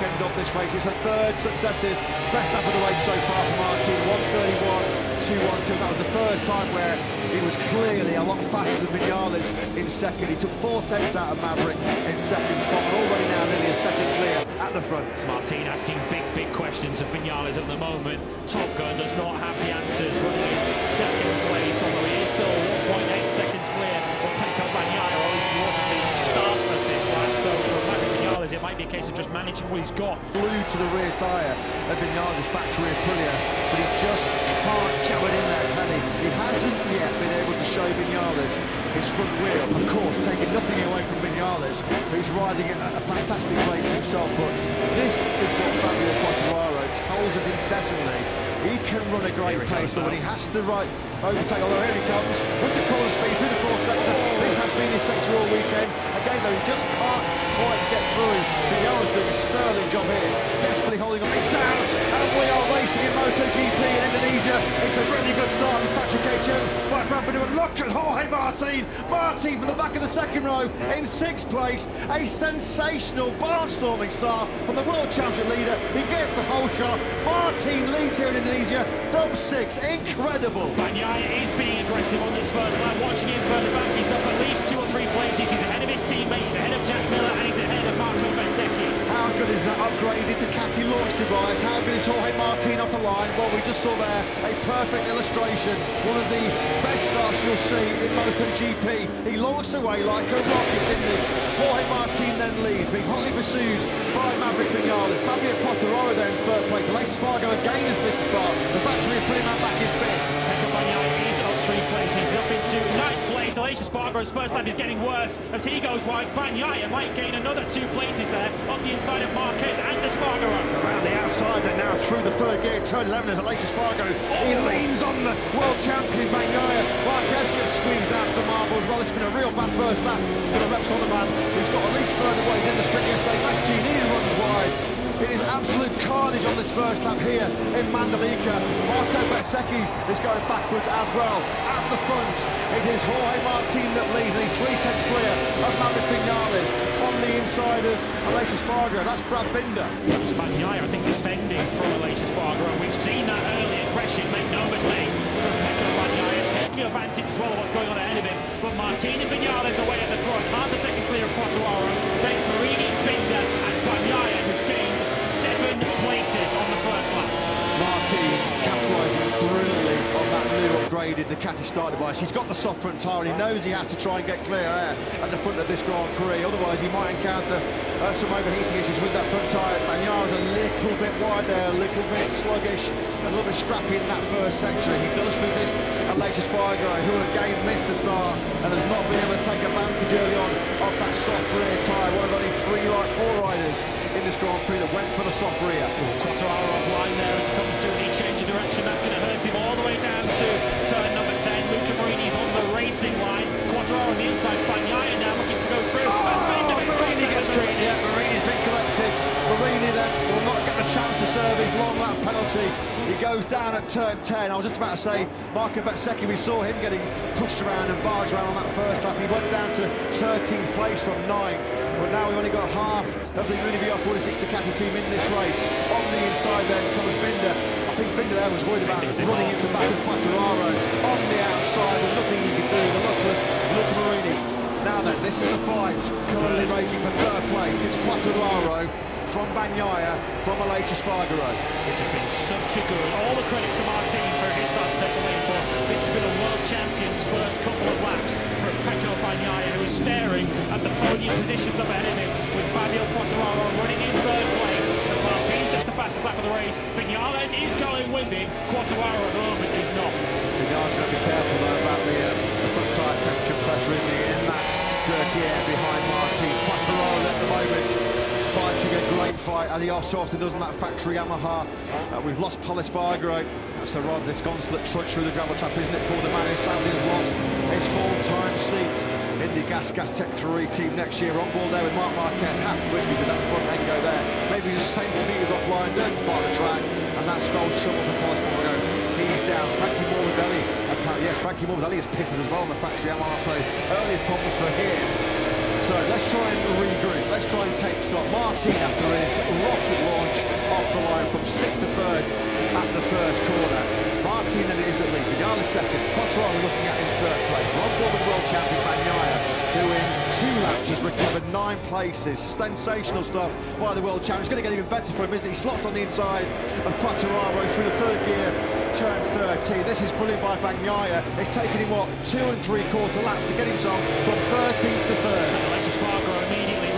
end of this race. It's a third successive best lap of the race so far for Martin. 1:31.212. That was the first time where he was clearly a lot faster than Vinales in second. He took 4/10 out of Maverick in second spot, and already now nearly a second clear at the front. Martin asking big questions of Vinales at the moment. Top Gun does not have the answers, running in second place, although he is still 1.8 seconds clear of Pecco Bagnaia, or he's wasn't the start of this lap. So for Marc Marquez, it might be a case of just managing what he's got. Glued to the rear tyre of Vinales' factory Aprilia, but he just can't get it in there, can he? He hasn't yet been able to show Vinales his front wheel. Of course, taking nothing away from Vinales, who's riding a fantastic race himself, but this is what Fabio Quartararo tells us incessantly. He can run a great pace, but when he has to overtake, although here he comes with the corner speed through the fourth sector. This has been his sector all weekend. Again, though, he just can't quite get through. Vinales doing a sterling job here, desperately holding on. It's out, and we are racing in MotoGP in Indonesia. It's a really good start with Patrick H.M. by Brabham. And look at Jorge Martin. Martin from the back of the second row in sixth place. A sensational barnstorming start from the World Championship leader. He gets the whole shot. Martin leads here in Indonesia from six. Incredible. Bagnaia is being aggressive on this first lap. Watching him further back, he's up at least 2 or 3 places. He's ahead of his teammate, he's ahead of Jack Miller, and he's ahead of Marco Bezzecchi. How good is that upgraded Ducati launch device? How good is Jorge Martin off the line? Well, we just saw there a perfect illustration. One of the best starts you'll see in MotoGP. He launched away like a rocket, didn't he? Jorge Martin then leads, being hotly pursued by Maverick Vinales. Fabio Quartararo there in third place. Aleix Espargaro again has missed the start. The factory is putting that back in fifth. Pecco Bagnaia is up 3 places, up into ninth place. Aleix Espargaro's first lap is getting worse as he goes wide. Bagnaia might gain another 2 places there on the inside of Marquez and Espargaro. Around the outside and now through the third gear, turn 11 as Aleix Espargaro. He leans on the world champion Bagnaia. Marquez gets squeezed out of the marble as well. It's been a real bad first lap for the Repsol man, who's got at least further away than the sprint yesterday. Mascini runs wide. It is absolute carnage on this first lap here in Mandalika. Marco Bezzecchi is going backwards as well. At the front, it is Jorge Martin that leads, and he's 3/10 clear of Maverick Vinales. On the inside of Aleix Espargaro, that's Brad Binder. That's Bagnaia, I think, defending from Aleix Espargaro. We've seen that early aggression, make no mistake, from Pecco Bagnaia, taking advantage as well of what's going on ahead of him. But Martin and Vinales away at the front, half a second clear of Quartararo. Then it's Marini, Binder, and Bagnaia, who's gained 7 places on the first lap. Martin capitalising brilliantly on that new upgraded Ducati start device. He's got the soft front tyre and he knows he has to try and get clear air at the front of this Grand Prix, otherwise he might encounter some overheating issues with that front tyre. Bagnaia's a little bit wide there, a little bit sluggish, a little bit scrappy in that first section. He does resist Aleix Espargaro, who again missed the start and has not been able to take advantage early on of that soft rear tyre. One of only 4 riders in this Grand Prix that went for the soft rear. Quartararo offline there as he comes through and he changes direction. That's going to hurt him all the way down to turn number 10. Luca Marini's on the racing line. Quartararo on the inside. Bagnaia now looking to go through. Marini gets green. Yeah, Marini's been collected. Marini then will not get the chance to serve his long lap penalty. He goes down at turn 10. I was just about to say, Marco Bezzecchi, we saw him getting pushed around and barged around on that first lap. He went down to 13th place from 9th. But now we've only got half of the Univr 46 Ducati team in this race. On the inside then comes Binder. I think Binder there was worried about running into the back of Quartararo. On the outside, there's nothing he can do. The luckless Luca Marini. Now then, this is the fight. Currently racing for third place. It's Quartararo from Bagnaia, from Aleix Espargaro. This has been such a good, all the credit to Martin for his start to take away, but this has been a world champion's first couple of laps for Pecco Bagnaia, who is staring at the podium positions up ahead of him, with Fabio Quartararo running in third place. As Martin takes the fastest lap of the race, Vinales is going with him. Quartararo at the moment is not. Vinales got to be careful though about the front tyre temperature pressure in that dirty air behind Martin. Quartararo at the moment fighting a great fight, as he so often does on that factory Yamaha. We've lost Paul Espargaro. That's a rather disconsolate trudge through the gravel trap, isn't it, for the man who sadly has lost his full-time seat in the Gas Tech 3 team next year. On board there with Marc Marquez, happy with that front end go there. Maybe just centimetres offline, dirty part of the track, and that spells trouble for Paul Espargaro. He's down. Frankie Morbidelli, apparently, yes, Frankie Morbidelli is pitted as well on the factory Yamaha, so early problems for him. So let's try and regroup, let's try and take stock. Martin, after his rocket sixth to first at the first corner. Martin then is the lead. Bagnaia second. Quattraro looking at in third place. Lombok with world champion Bagnaia, who in 2 laps has recovered 9 places. Sensational stuff by the world champion. It's going to get even better for him, isn't he? He slots on the inside of Quattraro through the third gear, turn 13. This is brilliant by Bagnaia. It's taken him, what, 2 3/4 laps to get himself from 13th to 3rd. Aleix Espargaro immediately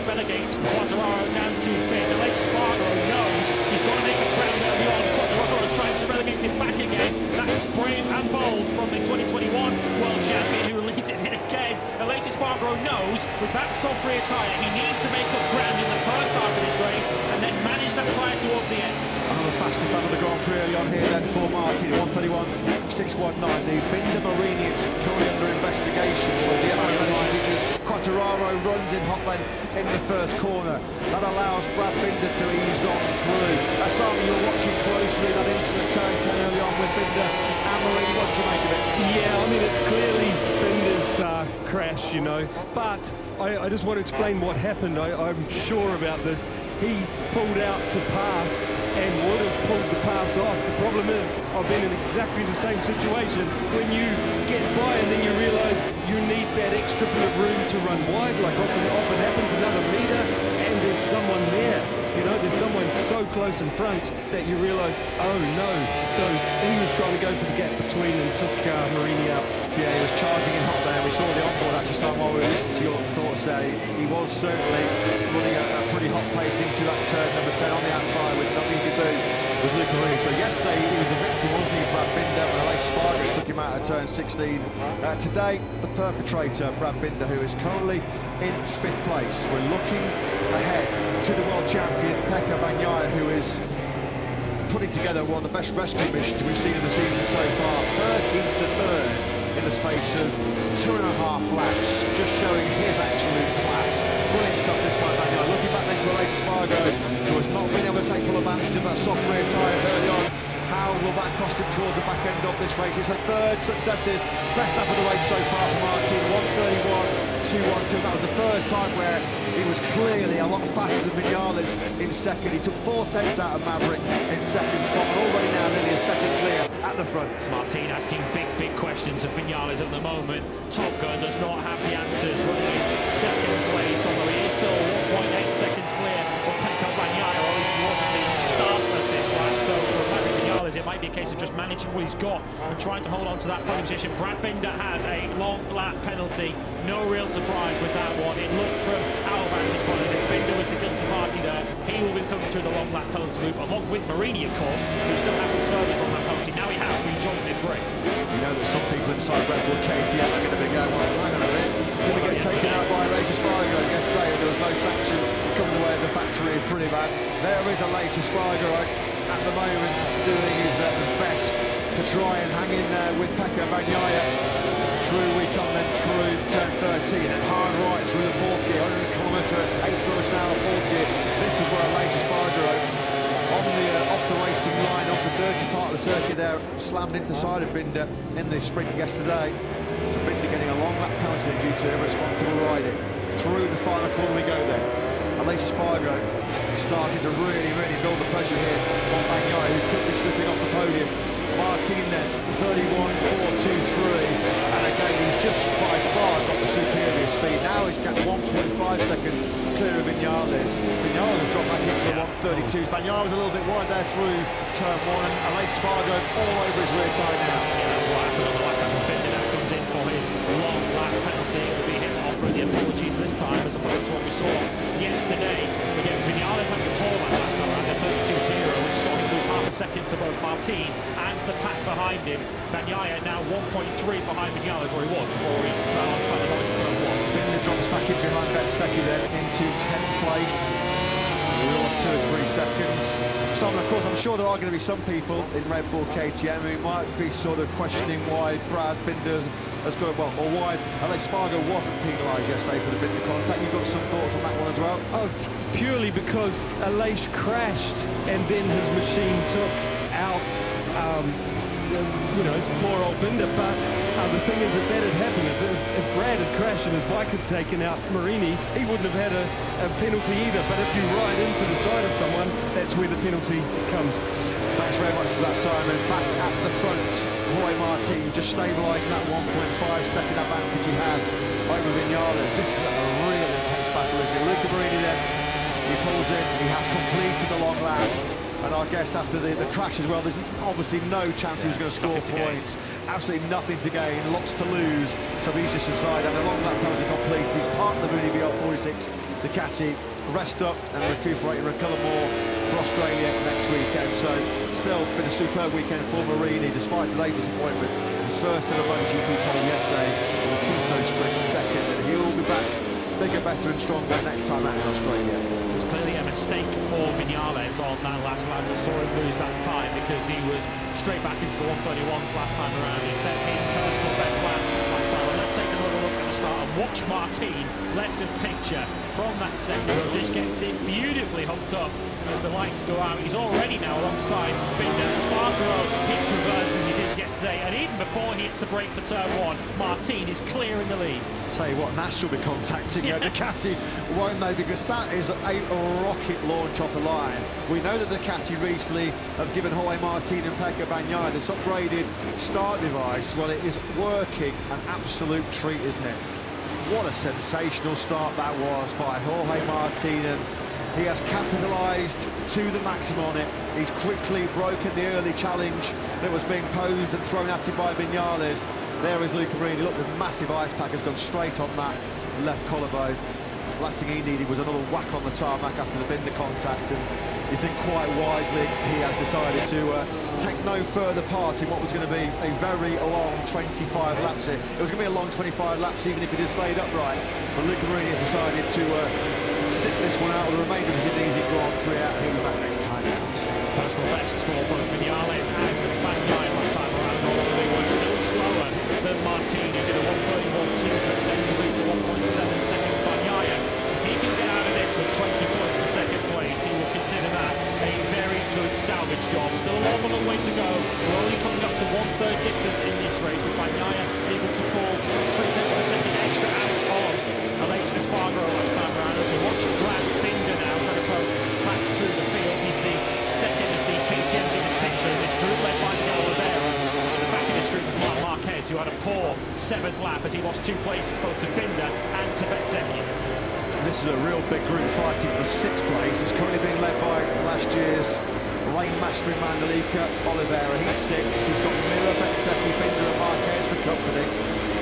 relegates Quattraro down to 5th. Aleix Espargaro knows he's got to make a ground early on. Quattraro is trying to relegate him back again. That's brave and bold from the 2021 world champion who releases it again. Aleix Espargaro knows with that soft rear tyre he needs to make up ground in the first half of this race and then manage that tyre towards the end. Another fastest lap of the Grand Prix early on here then for Martin, 1:31.619. The Binder Marini is currently under investigation for the yellow. Quattraro runs in hot then in the first corner. That allows Brad Binder to ease on through. Asami, you're watching closely that incident turn 10 early on with Binder and Marini. What do you make of it? Yeah, I mean, it's clearly Binder's crash, you know, but I just want to explain what happened. I'm sure about this. He pulled out to pass and would have pulled the pass off. The problem is, I've been in exactly the same situation. When you get by and then you realise you need that extra bit of room to run wide, like often happens, another metre, and there's someone there. You know, there's someone so close in front that you realise, oh no. So he was trying to go for the gap between and took Marini out. Yeah, he was charging in hot there. We saw the onboard actually start while we were listening to your thoughts there. He was certainly running at a pretty hot pace into that turn number 10 on the outside with nothing he could do with Luca Marini. So yesterday he was the victim, wasn't he, Brad Binder, and Aleix Espargaro took him out at turn 16. Today, the perpetrator, Brad Binder, who is currently in 5th place. We're looking ahead to the world champion, Pecco Bagnaia, who is putting together one of the best rescue missions we've seen in the season so far. 13th to 3rd in the space of 2.5 laps, just showing his absolute class. Brilliant stuff this by Bagnaia. Looking back then to Aleix Espargaro, who has not been able to take full advantage of that soft rear tyre early on. How will that cost him towards the back end of this race? It's a 3rd successive best lap of the race so far for Martin, 1:31.212. That was the first time where he was clearly a lot faster than Vinales in second. He took 4/10 out of Maverick in second spot, and already now nearly a second clear at the front. Martin asking big questions of Vinales at the moment. Top Gun does not have the answers, running in second place, although he is still 1.8 seconds clear of Pecco Bagnaia, or at least he wasn't the start of this lap. So for Maverick Vinales, it might be a case of just managing what he's got and trying to hold on to that podium position. Brad Binder has a long lap penalty. No real surprise with that one. It looked from our vantage point as if Binder was the guilty party there. He will be coming through the long lap penalty loop, along with Marini, of course, who still has to serve his long lap penalty. Now he has rejoined this race. You know that some people inside Red Bull KTM are going to be going, well, hang on a minute, did we get taken out by Aleix Espargaro yesterday? There was no sanction coming away at the factory, pretty bad. There is Aleix Espargaro at the moment doing his best to try and hang in there with Pecco Bagnaia. Through we come then through turn 13 and hard right through the 4th gear, 100 km at 8 km an hour 4th gear. This is where Aleix Espargaro on the off the racing line, off the dirty part of the circuit there, slammed into the side of Binder in the sprint yesterday. So Binder getting a long lap penalty due to irresponsible riding. Through the final corner we go then. Aleix Espargaro starting to really build the pressure here on Bagnaia, who could be slipping off the podium. Martin then, 31.423, and again he's just by far got the superior speed. Now he's got 1.5 seconds clear of Vinales. Vinales has dropped back into the 1:32s. Bagnaia was a little bit wide there through turn 1, and Aleix Espargaro all over his rear tyre now. The last lap of Binder now comes in for his long lap penalty. It will be him offering the apologies this time, as opposed to what we saw yesterday against Vinales having the pole man last time around at 32.0, which saw him lose half a second to both Martin and the pack behind him. Bagnaia now 1.3 behind Vinales, or he was before he fell on Simon Owens turn 1. Binder drops back in behind Francesco then into 10th place. We lost 2 or 3 seconds. So, of course, I'm sure there are going to be some people in Red Bull KTM who might be sort of questioning why Brad Binder has got, well, or why Aleix Espargaro wasn't penalised yesterday for the Binder contact. You've got some thoughts on that one as well? Oh, purely because Aleix crashed and then his machine took out, you know, it's poor old Binder. But the thing is, if that had happened, if Brad had crashed and his bike had taken out Marini, he wouldn't have had a penalty either. But if you ride into the side of someone, that that's where the penalty comes. Thanks very much for that, Simon. Back at the front, Jorge Martin just stabilising that 1.5 second advantage he has over Vinales. This is a real intense battle, isn't it? Luca Marini then, he pulls in, he has completed the long lap. And I guess after the crash as well, there's obviously no chance he was going to score points. Absolutely nothing to gain, lots to lose. So he's just decided, and a long lap penalty complete. He's parked the Mooney VR46 Ducati, rest up and recuperate and recover more for Australia next weekend. So still been a superb weekend for Marini, despite the late disappointment. His first ever MotoGP pole yesterday, and the Tissot sprint second, and he'll be back bigger, better and stronger next time out in Australia. It was clearly a mistake for Vinales on that last lap that saw him lose that time, because he was straight back into the 131s last time around. He set his personal best lap last time. Let's take another look at the start and watch Martin left of picture from that second row. This gets it beautifully hooked up as the lights go out. He's already now alongside Binder. Spargaro hits reverse as he did yesterday, and even before he hits the brakes for turn one, Martin is clear in the lead. Tell you what, Nash will be contacting Ducati, won't they? Because that is a rocket launch off the line. We know that Ducati recently have given Jorge Martin and Pecco Bagnaia this upgraded start device. Well, it is working, an absolute treat, isn't it? What a sensational start that was by Jorge Martin, and he has capitalised to the maximum on it. He's quickly broken the early challenge that was being posed and thrown at him by Vinales. There is Luca Marini. Look, the massive ice pack has gone straight on that left collarbone. Last thing he needed was another whack on the tarmac after the Binder contact, and you think quite wisely he has decided to take no further part in what was going to be a very long 25 laps. It was going to be a long 25 laps even if it had stayed upright, but Luca Marini has decided to sit this one out with the remainder of his Indonesian Grand Prix out. He'll be back next time out. Personal best for both Vinales and Bagnaia last time around, although they were still slower than Martin, who did a 1:31.2 to extend his lead to 1.7 seconds. Bagnaia, if he can get out of this with 20 points for second place, he will consider that a very good salvage job. Still a long way to go. We're only coming up to 1/3 distance in this race, with Bagnaia able to pull 3/10 of a second extra out on Alex Espargaro last time around. As we watch Brad Binder now trying to poke back through the field. He's the second of the KTMs in this picture in this group, led by Miguel Oliveira. At the back of this group was Marc Marquez, who had a poor 7th lap as he lost 2 places both to Binder and to Pecco. This is a real big group fighting for 6th place. It's currently being led by last year's rain master in Mandalika, Oliveira. He's 6th. He's got Miller, Pecco, Binder and Marquez for company.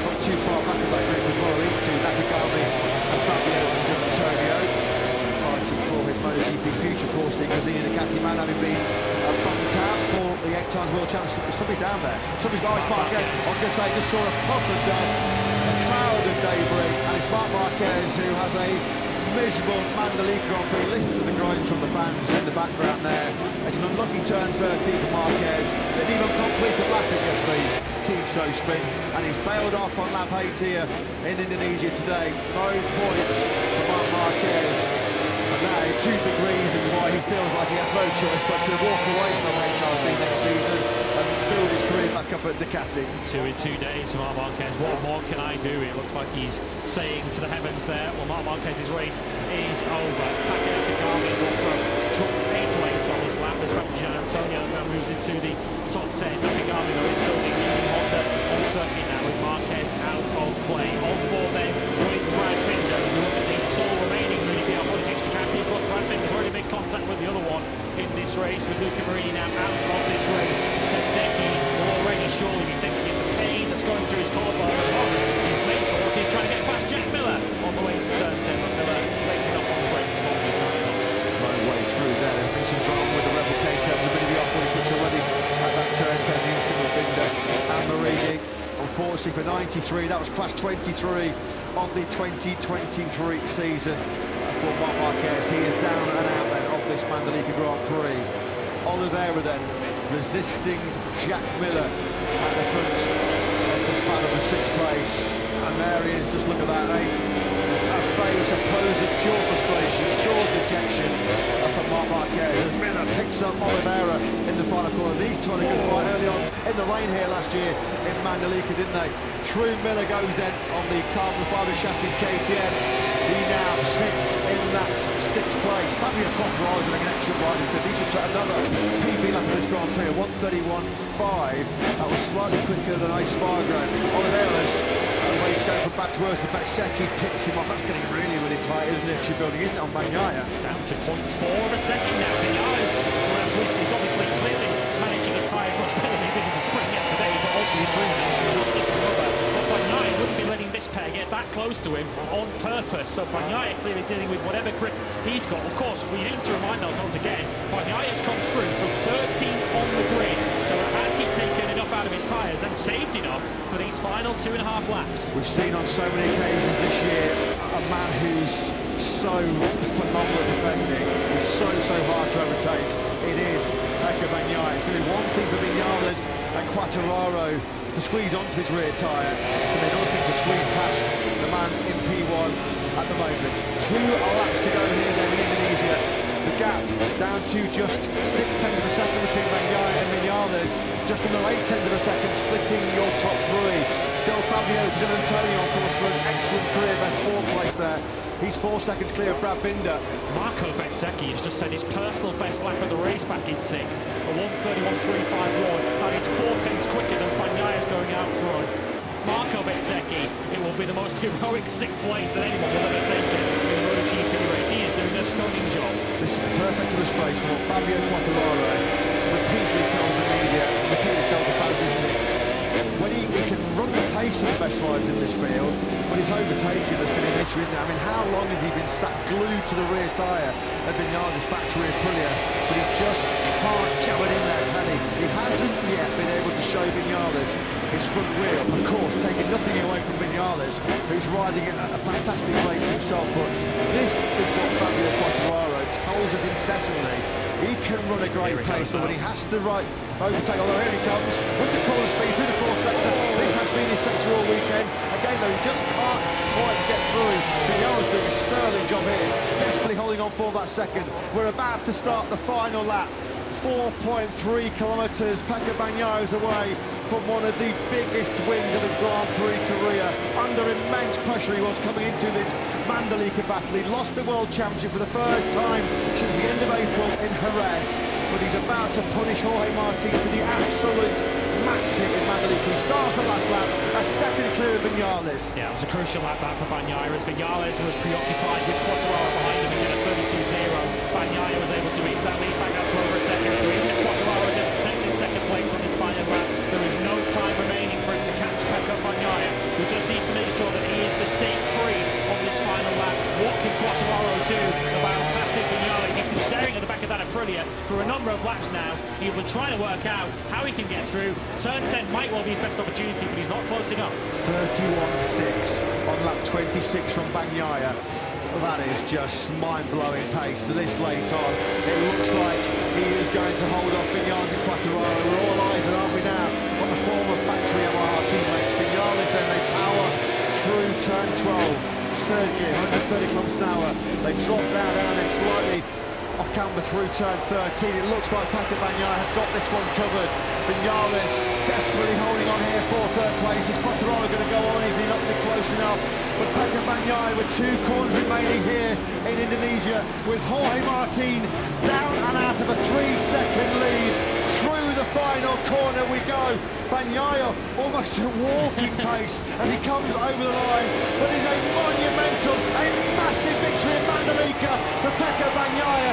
Not too far back in that group as well. These two, Nakagami and Fabio and Antonio, fighting for his MotoGP future. Of course, the Indonesian Ducati man having been bumped out for the 8 times world champion. There's somebody down there. Somebody's got Marquez. I was going to say, just saw a puff of dust, a cloud of debris, and it's Marc Marquez who has a miserable Mandalika Grand Prix. Listen to the groans from the fans in the background there. It's an unlucky turn 13 for Marquez. Didn't even complete the lap in yesterday's Tissot sprint, and he's bailed off on lap 8 here in Indonesia today. No points for Marc Marquez. And now 2 big reasons why he feels like he has no choice but to walk away from HRC next season and build his career back up at Ducati. 2 in 2 days for Marc Marquez. What more can I do? It looks like he's saying to the heavens there, well, Marc Marquez's race is over. Takeo Nakagami has also dropped a place on his lap as Antonio now moves into the top 10. Nakagami, though, is still leading Honda uncertainty now with Marquez out of play. On board then with Brad Binder. We look at the sole remaining Mooney VR46 Ducati. Of course, Brad Binder's already made contact with the other one in this race, with Luca Marini now out of this race. Pecco will already surely be thinking of the pain that's going through his collarbone. He's made forward, he's trying to get past Jack Miller on the way to turn 10, but Miller laid up on the brakes before he tied up. Right way through there. There's been some drama with the Rebel KTM, the video 46 already at that turn 10, the instant with Binder and Marini. Unfortunately for 93, that was crash 23 on the 2023 season for Marc Marquez. He is down and out then of this Mandalika Grand Prix. Oliveira then resisting Jack Miller at the front of this battle for 6th place. And there he is, just look at that, a face, a pose of pure frustration, pure dejection from Marc Marquez as Miller picks picks up Oliveira in the final corner. These two had a good fight early on in the rain here last year in Mandalika, didn't they? Through Miller goes then on the carbon fibre chassis KTM. He now sits in that 6th place. Fabio Quartararo is an excellent rider because he's just got another PB lap of this Grand Prix, a 1:31.5. That was slightly quicker than Espargaro. Oliveira's race going from bad to worse. The Bezzecchi picks him off. That's getting really, really tight, isn't it? She's building, isn't it, on Bagnaia? Down to 0.4 of a second now. Bagnaia's he's obviously clearly managing his tyres much better than he did in the spring yesterday for obvious reasons. But Bagnaia wouldn't be letting this pair get that close to him on purpose. So Bagnaia clearly dealing with whatever grip he's got. Of course, we need to remind ourselves again, Bagnaia's come through from 13th on the grid. So has he taken enough out of his tyres and saved enough for these final 2.5 laps? We've seen on so many occasions this year a man who's so phenomenal at defending, is so hard to overtake. It is Pecco Bagnaia. It's going to be one thing for Vinales and Quartararo to squeeze onto his rear tyre. It's going to be another thing to squeeze past the man in P1 at the moment. 2 laps to go here then in Indonesia. The gap down to just 0.6 of a second between Bagnaia and Vinales. Just under 0.8 of a second splitting your top 3. Still Fabio Di Antonio, of course, for an excellent career best 4th place there. He's 4 seconds clear of Brad Binder. Marco Bezzecchi has just set his personal best lap of the race back in 6th. A 1:31.351. That is 4/10 quicker than Bagnaia's going out front. Marco Bezzecchi, it will be the most heroic 6th place that anyone will ever take in the MotoGP race. He is doing a stunning job. This is the perfect illustration of what Fabio Quartararo repeatedly tells the media, repeatedly tells the fans, isn't it? When he can run the pace of the best riders in this field, when he's overtaken, there's been an issue, isn't it? I mean, how long has he been sat glued to the rear tyre of Vinales' factory Aprilia? But he just can't get it in there, can he? He hasn't yet been able to show Vinales his front wheel. Of course, taking nothing away from Vinales, who's riding a fantastic race himself. But this is what Fabio Quartararo tells us incessantly. He can run a great pace, but when he has to overtake, although here he comes with the corner speed through the 4th sector. This has been his sector all weekend. Again, though, he just can't quite get through. Vinales doing a sterling job here, desperately holding on for that second. We're about to start the final lap. 4.3 kilometres. Pecco Bagnaia is away from one of the biggest wins of his Grand Prix career. Under immense pressure he was coming into this Mandalika battle. He lost the World Championship for the first time since the end of April in Jerez. But he's about to punish Jorge Martin to the absolute max here in Mandalika. He starts the last lap, a second clear of Vinales. Yeah, it was a crucial lap back for Bagnaia as Vinales was preoccupied with Quartararo behind him in a 32.0. Bagnaia was able to eat that lead back up to over a second. So even if Quartararo was able to take this 2nd place on this final lap, there is no time remaining for him to catch Pecco Bagnaia, who just needs to make sure that he is mistake-free on this final lap. What can Quartararo do about passing Vinales? He's been staring at the back of that Aprilia for a number of laps now. He'll be trying to work out how he can get through. Turn 10 might well be his best opportunity, but he's not close enough. 31.6 on lap 26 from Bagnaia. Well, that is just mind-blowing pace. This late on, it looks like he is going to hold off Vinales and Quartararo. We're all eyes, and aren't we now, on the former factory MR teammates. Vinales then, they power through turn 12. 3rd gear, 130 kilometers an hour. They drop down and then slightly off camber through turn 13. It looks like Pecco Bagnaia has got this one covered. Vinales desperately holding on here for 3rd place. Is Quartararo going to go on? Is he not going to be close enough? But Pecco Bagnaia with 2 corners remaining here in Indonesia, with Jorge Martin down and out of a 3-second lead. Through the final corner we go. Bagnaia almost at walking pace as he comes over the line. But it's a monumental, a massive victory in Mandalika for Pecco Bagnaia.